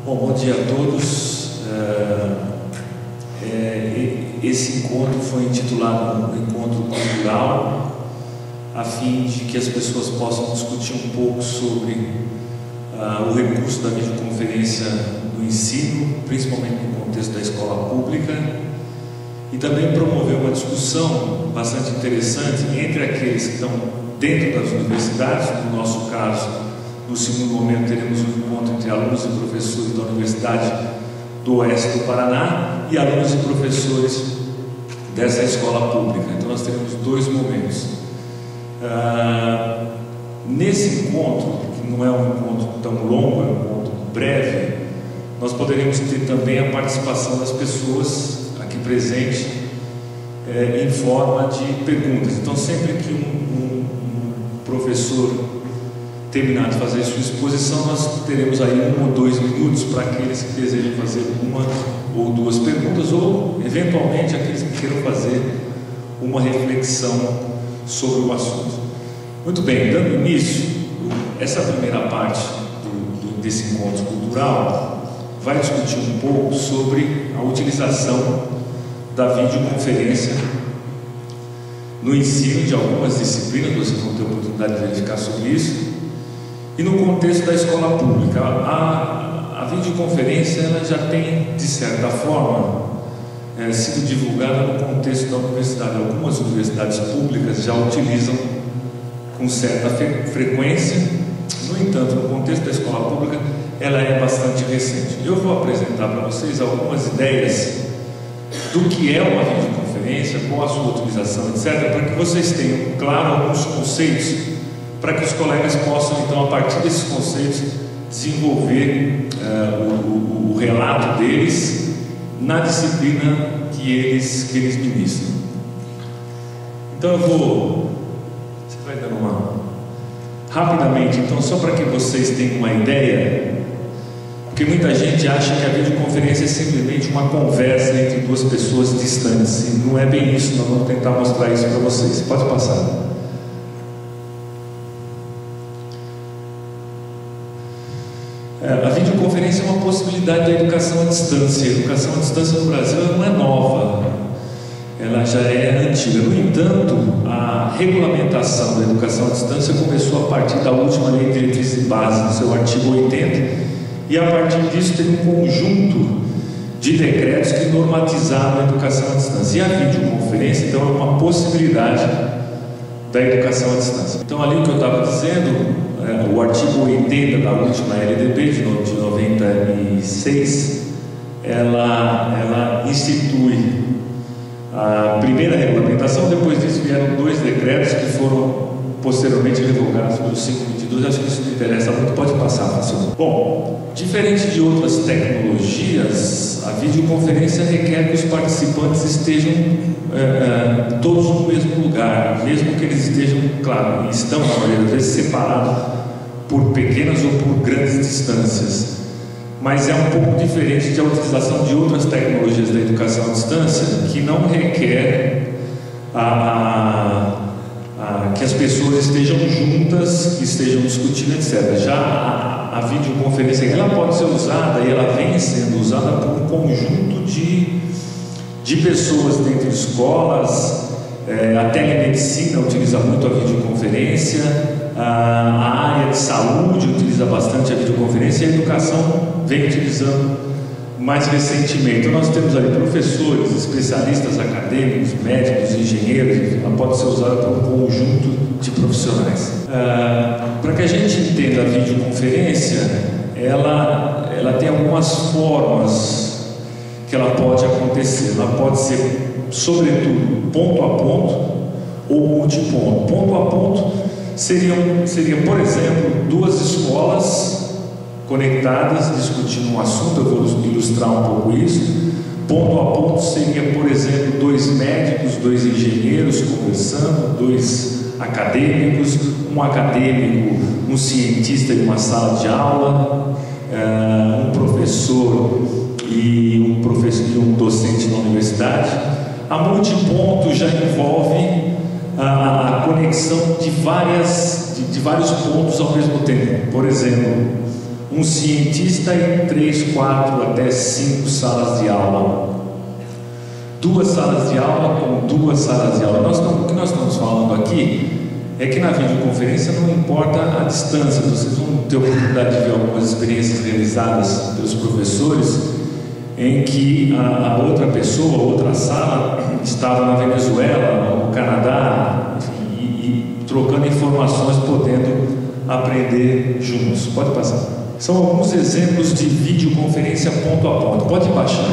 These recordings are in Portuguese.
Bom dia a todos. Esse encontro foi intitulado um encontro cultural, a fim de que as pessoas possam discutir um pouco sobre o recurso da videoconferência no ensino, principalmente no contexto da escola pública, e também promover uma discussão bastante interessante entre aqueles que estão dentro das universidades. No nosso caso, no segundo momento, teremos um encontro entre alunos e professores da Universidade do Oeste do Paraná e alunos e professores dessa escola pública. Então nós teremos dois momentos. Nesse encontro, que não é um encontro tão longo, é um encontro breve, nós poderemos ter também a participação das pessoas aqui presentes em forma de perguntas. Então, sempre que um professor terminar de fazer sua exposição, nós teremos aí 1 ou 2 minutos para aqueles que desejam fazer uma ou duas perguntas, ou eventualmente aqueles que queiram fazer uma reflexão sobre o assunto. Muito bem, dando início, essa primeira parte desse encontro cultural vai discutir um pouco sobre a utilização da videoconferência no ensino de algumas disciplinas. Vocês vão ter a oportunidade de verificar sobre isso. E no contexto da escola pública, a videoconferência ela já tem, de certa forma, sido divulgada no contexto da universidade. Algumas universidades públicas já utilizam com certa frequência. No entanto, no contexto da escola pública, ela é bastante recente. Eu vou apresentar para vocês algumas ideias do que é uma videoconferência, qual a sua utilização, etc., para que vocês tenham claro alguns conceitos, para que os colegas possam, então, a partir desses conceitos, desenvolver o relato deles na disciplina que eles ministram. Então eu vou... Você vai dando uma... Rapidamente, então, só para que vocês tenham uma ideia, porque muita gente acha que a videoconferência é simplesmente uma conversa entre duas pessoas distantes, e não é bem isso. Nós vamos tentar mostrar isso para vocês. Pode passar. A videoconferência é uma possibilidade da educação à distância. A educação à distância no Brasil não é nova, ela já é antiga. No entanto, a regulamentação da educação à distância começou a partir da última Lei de Diretrizes e Bases, no seu artigo 80, e a partir disso teve um conjunto de decretos que normatizaram a educação à distância. E a videoconferência, então, é uma possibilidade da educação à distância. Então, ali o que eu estava dizendo... o artigo 80 da última LDB de 96, ela institui a primeira regulamentação. Depois disso vieram 2 decretos que foram posteriormente revogados pelo 522. Acho que isso não interessa muito, pode passar, facilmente. Bom, diferente de outras tecnologias, a videoconferência requer que os participantes estejam todos no mesmo lugar, mesmo que eles estejam, claro, estão na maioria das vezes separados por pequenas ou por grandes distâncias, mas é um pouco diferente da utilização de outras tecnologias da educação à distância, que não requer que as pessoas estejam juntas, que estejam discutindo, etc. Já a videoconferência ela pode ser usada, e ela vem sendo usada por um conjunto de pessoas dentro de escolas. A telemedicina utiliza muito a videoconferência, a área de saúde utiliza bastante a videoconferência, e a educação vem utilizando mais recentemente. Então nós temos ali professores, especialistas acadêmicos, médicos, engenheiros. Ela pode ser usada por um conjunto de profissionais. Para que a gente entenda a videoconferência, ela tem algumas formas que ela pode acontecer. Ela pode ser, sobretudo, ponto a ponto ou multiponto. Ponto a ponto seria, por exemplo, 2 escolas conectadas discutindo um assunto. Eu vou ilustrar um pouco isso. Ponto a ponto seria, por exemplo, 2 médicos, 2 engenheiros conversando, 2 acadêmicos, um acadêmico, um cientista em uma sala de aula, um professor e um docente na universidade. A multiponto já envolve a conexão de vários pontos ao mesmo tempo. Por exemplo, um cientista em 3, 4 até 5 salas de aula. 2 salas de aula com 2 salas de aula. O que nós estamos falando aqui é que na videoconferência não importa a distância. Vocês vão ter a oportunidade de ver algumas experiências realizadas pelos professores em que a outra pessoa, a outra sala, estava na Venezuela, no Canadá, enfim, e trocando informações, podendo aprender juntos. Pode passar. São alguns exemplos de videoconferência ponto a ponto. Pode baixar.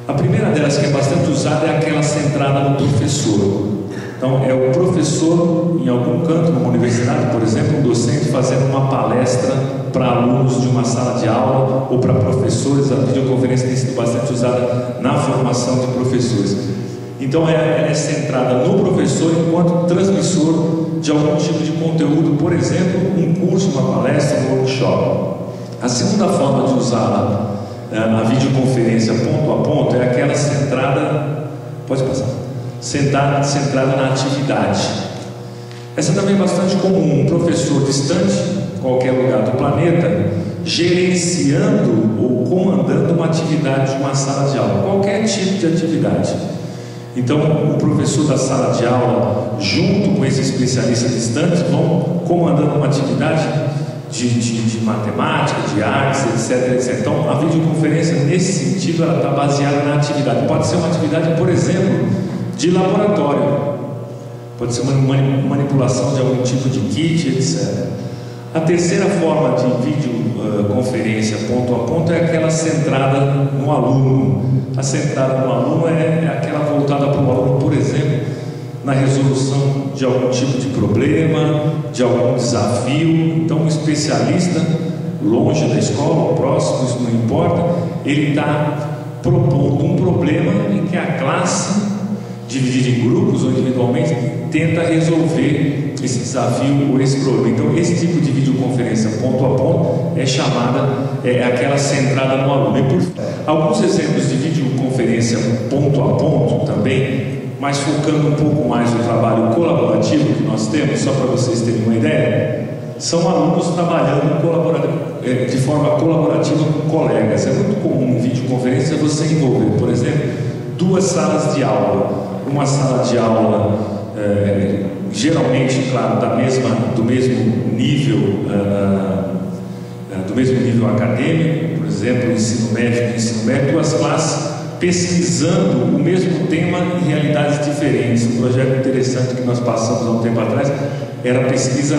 A primeira delas, que é bastante usada, é aquela centrada no professor. Então, é o professor em algum canto, numa universidade, por exemplo, um docente fazendo uma palestra para alunos de uma sala de aula ou para professores. A videoconferência tem sido bastante usada na formação de professores. Então, é centrada no professor enquanto transmissor de algum tipo de conteúdo, por exemplo, um curso, uma palestra, um workshop. A segunda forma de usar a videoconferência ponto a ponto é aquela centrada, pode passar, centrada na atividade. Essa também é bastante comum, um professor distante, em qualquer lugar do planeta, gerenciando ou comandando uma atividade de uma sala de aula, qualquer tipo de atividade. Então, o professor da sala de aula, junto com esse especialista distante, vão comandando uma atividade de matemática, de artes, etc. Então, a videoconferência, nesse sentido, ela está baseada na atividade. Pode ser uma atividade, por exemplo, de laboratório, pode ser uma manipulação de algum tipo de kit, etc. A terceira forma de videoconferência ponto a ponto é aquela centrada no aluno. A centrada no aluno é aquela voltada para o aluno, por exemplo, na resolução de algum tipo de problema, de algum desafio. Então, um especialista, longe da escola, ou próximo, isso não importa, ele está propondo um problema em que a classe, dividida em grupos ou individualmente, tenta resolver esse desafio ou esse problema. Então, esse tipo de videoconferência ponto a ponto é chamada, aquela centrada no aluno. E por alguns exemplos de videoconferência ponto a ponto também, mas focando um pouco mais no trabalho colaborativo que nós temos, só para vocês terem uma ideia, são alunos trabalhando de forma colaborativa com colegas. É muito comum em videoconferência você envolver, por exemplo, 2 salas de aula. Uma sala de aula, geralmente, claro, do mesmo nível acadêmico, por exemplo, ensino médio e ensino médio, 2 classes pesquisando o mesmo tema em realidades diferentes. Um projeto interessante que nós passamos há um tempo atrás era a pesquisa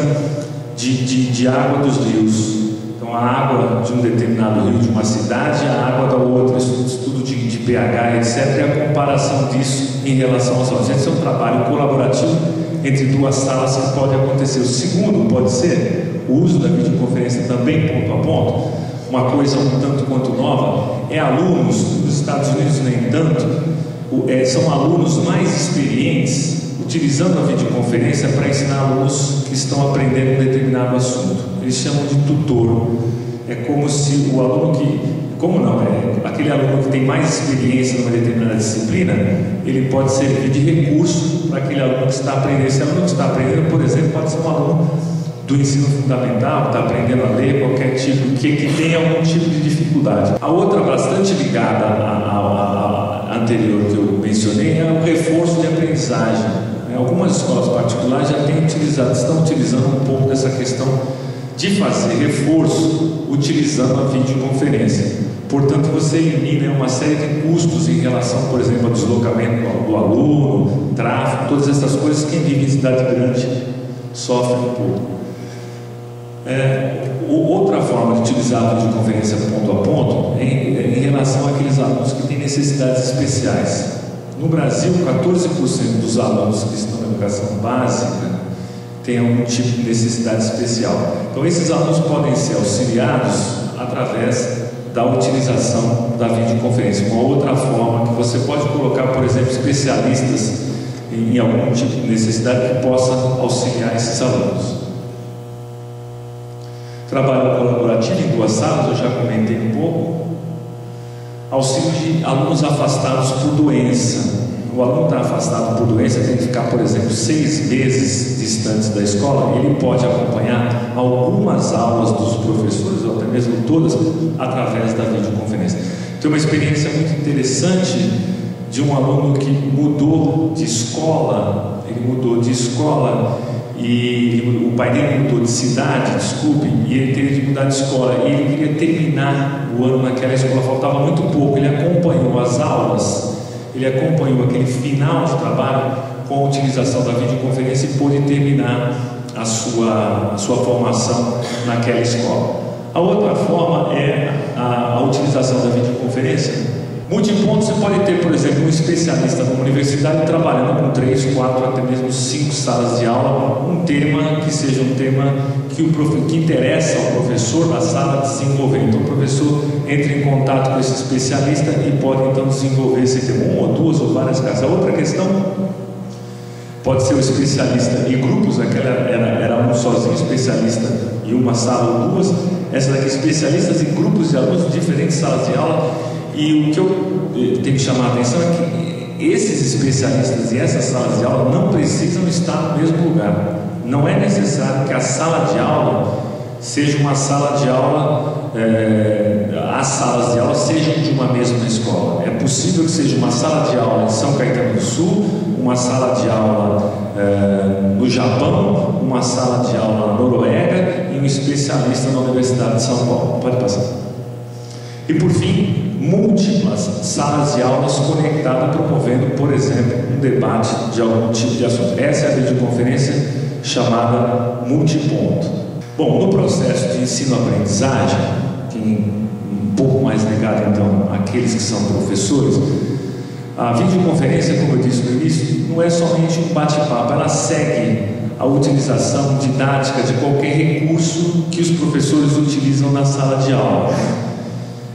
de água dos rios. Então, a água de um determinado rio de uma cidade, a água da outra, estudo de pH, etc., e a comparação disso em relação aos outros. Esse é um trabalho colaborativo entre 2 salas que pode acontecer. O segundo pode ser o uso da videoconferência também ponto a ponto. Uma coisa um tanto quanto nova é alunos, nos Estados Unidos nem tanto, são alunos mais experientes utilizando a videoconferência para ensinar alunos que estão aprendendo um determinado assunto. Eles chamam de tutor. É como se o aluno aquele aluno que tem mais experiência numa determinada disciplina, ele pode servir de recurso para aquele aluno que está aprendendo. Esse aluno que está aprendendo, por exemplo, pode ser um aluno do ensino fundamental, que está aprendendo a ler, qualquer tipo, que tem algum tipo de dificuldade. A outra, bastante ligada à anterior que eu mencionei, é o reforço de aprendizagem. Algumas escolas particulares já estão utilizando um pouco dessa questão de fazer reforço utilizando a videoconferência. Portanto, você elimina uma série de custos em relação, por exemplo, ao deslocamento do aluno, tráfego, todas essas coisas que quem vive em cidade grande sofre um pouco. Outra forma de utilizar a videoconferência ponto a ponto é em relação àqueles alunos que têm necessidades especiais. No Brasil, 14% dos alunos que estão na educação básica têm algum tipo de necessidade especial. Então, esses alunos podem ser auxiliados através da utilização da videoconferência. Uma outra forma que você pode colocar, por exemplo, especialistas em algum tipo de necessidade que possa auxiliar esses alunos. Trabalho colaborativo em 2 salas, eu já comentei um pouco. Auxílio de alunos afastados por doença. o aluno está afastado por doença, tem que ficar, por exemplo, 6 meses distantes da escola, ele pode acompanhar algumas aulas dos professores, ou até mesmo todas, através da videoconferência. Tem uma experiência muito interessante de um aluno que mudou de escola, e o pai dele mudou de cidade, e ele teve que mudar de escola, e ele queria terminar o ano naquela escola, faltava muito pouco, ele acompanhou as aulas, ele acompanhou aquele final de trabalho com a utilização da videoconferência e pôde terminar a sua formação naquela escola. A outra forma é a utilização da videoconferência. Multiponto, você pode ter, por exemplo, um especialista numa universidade trabalhando com 3, 4, até mesmo 5 salas de aula, um tema que seja um tema que interessa ao professor da sala desenvolver. Então o professor entra em contato com esse especialista e pode então desenvolver esse tema, 1 ou 2 ou várias casas. A outra questão pode ser o especialista e grupos, aquela era um sozinho especialista e uma sala ou 2, essa daqui especialistas e grupos de alunos de diferentes salas de aula. E o que eu tenho que chamar a atenção é que esses especialistas e essas salas de aula não precisam estar no mesmo lugar. Não é necessário que a sala de aula seja uma sala de aula, as salas de aula sejam de uma mesma escola. É possível que seja uma sala de aula em São Caetano do Sul, uma sala de aula no Japão, uma sala de aula na Noruega e um especialista na Universidade de São Paulo. Pode passar. E por fim, múltiplas salas de aulas conectadas, promovendo, por exemplo, um debate de algum tipo de assunto. Essa é a videoconferência chamada multiponto. Bom, no processo de ensino-aprendizagem, que um pouco mais ligado então àqueles que são professores, a videoconferência, como eu disse no início, não é somente um bate-papo, ela segue a utilização didática de qualquer recurso que os professores utilizam na sala de aula.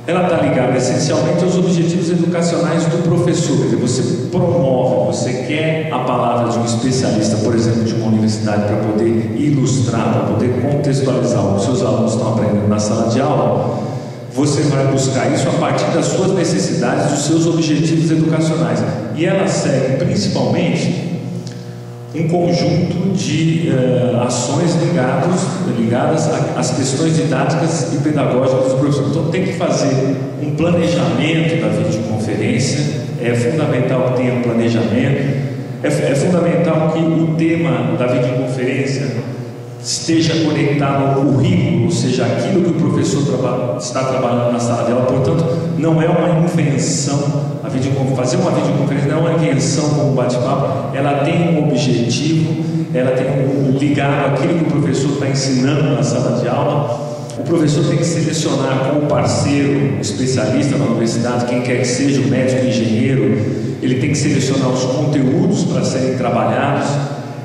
Ela está ligada essencialmente aos objetivos educacionais do professor. Quer dizer, você promove, você quer a palavra de um especialista, por exemplo, de uma universidade, para poder ilustrar, para poder contextualizar o que os seus alunos estão aprendendo na sala de aula. Você vai buscar isso a partir das suas necessidades, dos seus objetivos educacionais. E ela segue principalmente um conjunto de ações ligadas às questões didáticas e pedagógicas dos professores. Então tem que fazer um planejamento da videoconferência, é fundamental que tenha planejamento, é fundamental que o tema da videoconferência esteja conectado ao currículo, ou seja, aquilo que o professor está trabalhando na sala de aula. Portanto, não é uma invenção. Fazer uma videoconferência não é uma invenção como um bate-papo, ela tem um objetivo, ela tem ligado àquilo que o professor está ensinando na sala de aula. O professor tem que selecionar como parceiro, especialista na universidade, quem quer que seja, o médico, o engenheiro, ele tem que selecionar os conteúdos para serem trabalhados,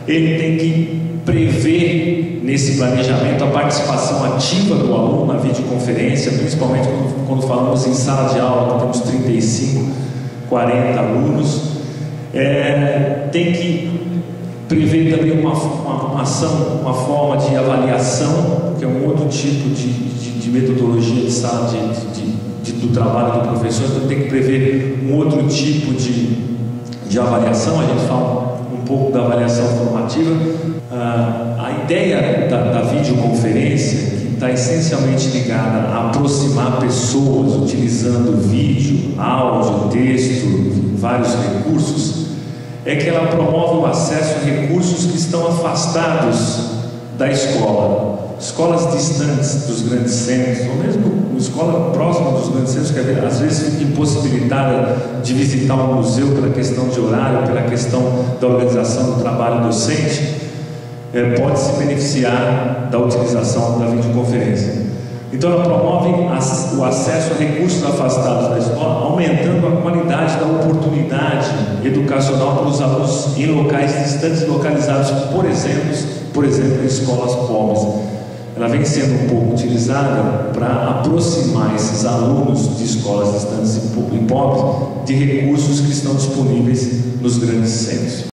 ele tem que prever nesse planejamento a participação ativa do aluno na videoconferência, principalmente quando falamos em sala de aula, temos 35, 40 alunos. Tem que prever também uma ação, uma forma de avaliação, que é um outro tipo de metodologia de sala do trabalho do professor. Então tem que prever um outro tipo de avaliação. A gente fala um pouco da avaliação formativa. A ideia da videoconferência, que está essencialmente ligada a aproximar pessoas utilizando vídeo, áudio, texto, vários recursos, é que ela promove o acesso a recursos que estão afastados da escola. Escolas distantes dos grandes centros, ou mesmo escola próxima dos grandes centros, que às vezes fica impossibilitada de visitar um museu pela questão de horário, pela questão da organização do trabalho docente, pode se beneficiar da utilização da videoconferência. Então ela promove o acesso a recursos afastados da escola, aumentando a qualidade da oportunidade educacional para os alunos em locais distantes, localizados, por exemplo, em escolas pobres. Ela vem sendo um pouco utilizada para aproximar esses alunos de escolas distantes e pobres de recursos que estão disponíveis nos grandes centros.